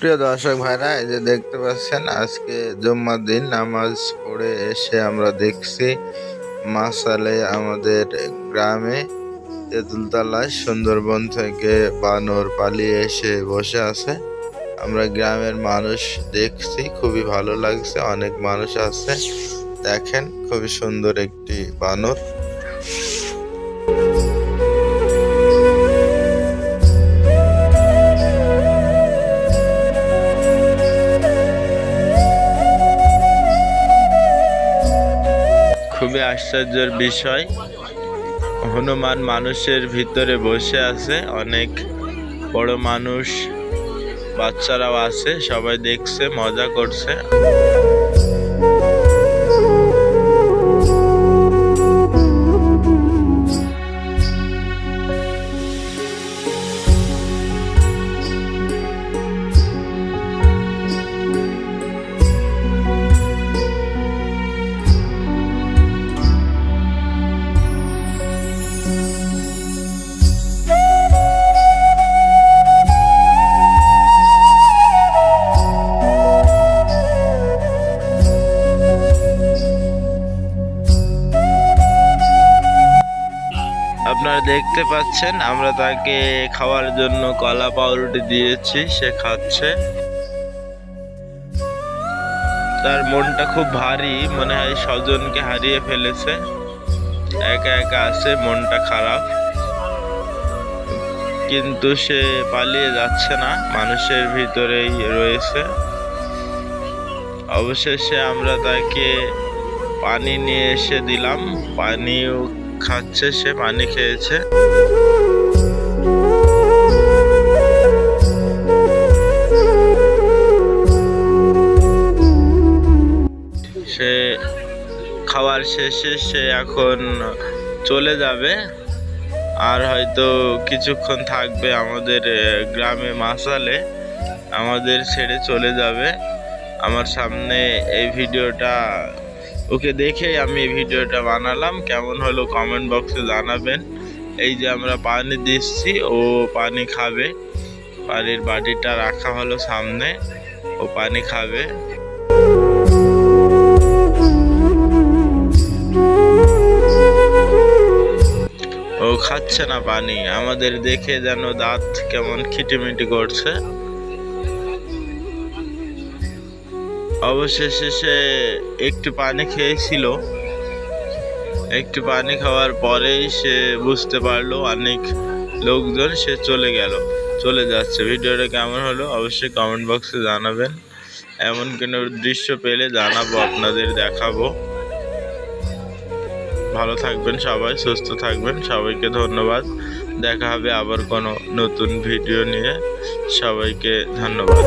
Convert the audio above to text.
প্রিয় দর্শক ভাইরা, এই যে দেখতে পাচ্ছেন আজকে জুম্মার দিন নামাজ পড়ে এসে আমরা দেখছি মাসালে আমাদের গ্রামে তেঁতুলতলায় সুন্দরবন থেকে বানর পালিয়ে এসে বসে আছে। আমরা গ্রামের মানুষ দেখছি, খুবই ভালো লাগছে। অনেক মানুষ আছে, দেখেন খুবই সুন্দর একটি বানর। খুবই আশ্চর্যের বিষয়, হনুমান মানুষের ভিতরে বসে আছে। অনেক বড় মানুষ, বাচ্চারাও আছে, সবাই দেখছে, মজা করছে। আপনারা দেখতে পাচ্ছেন আমরা তাকে খাওয়ার জন্য কলা পাউরুটি দিয়েছি, সে খাচ্ছে। তার মনটা খুব ভারী, মনে হয় স্বজনকে হারিয়ে ফেলেছে, একা একা আছে, মনটা খারাপ। কিন্তু সে পালিয়ে যাচ্ছে না, মানুষের ভিতরেই রয়েছে। অবশেষে আমরা তাকে পানি নিয়ে এসে দিলাম, পানিও খাচ্ছে, সে পানি খেয়েছে। সে খাওয়ার শেষে সে এখন চলে যাবে, আর হয়তো কিছুক্ষণ থাকবে আমাদের গ্রামে মাসালে, আমাদের ছেড়ে চলে যাবে। আমার সামনে এই ভিডিওটা, ওকে দেখেই আমি এই ভিডিওটা বানালাম। কেমন হলো কমেন্ট বক্সে জানাবেন। এই যে আমরা পানি দিচ্ছি, ও পানি খাবে, পানির বাটিটা রাখা হলো সামনে, ও পানি খাবে। ও খাচ্ছে না পানি, আমাদের দেখে যেন দাঁত কেমন খিটিমিটি করছে। অবশেষে সে একটু পানি খেয়েছিল, একটু পানি খাওয়ার পরেই সে বুঝতে পারলো অনেক লোকজন, সে চলে যাচ্ছে। ভিডিওটা কেমন হলো অবশ্যই কমেন্ট বক্সে জানাবেন। এমন কোনো দৃশ্য পেলে জানাবো, আপনাদের দেখাবো। ভালো থাকবেন সবাই, সুস্থ থাকবেন, সবাইকে ধন্যবাদ। দেখা হবে আবার কোনো নতুন ভিডিও নিয়ে। সবাইকে ধন্যবাদ।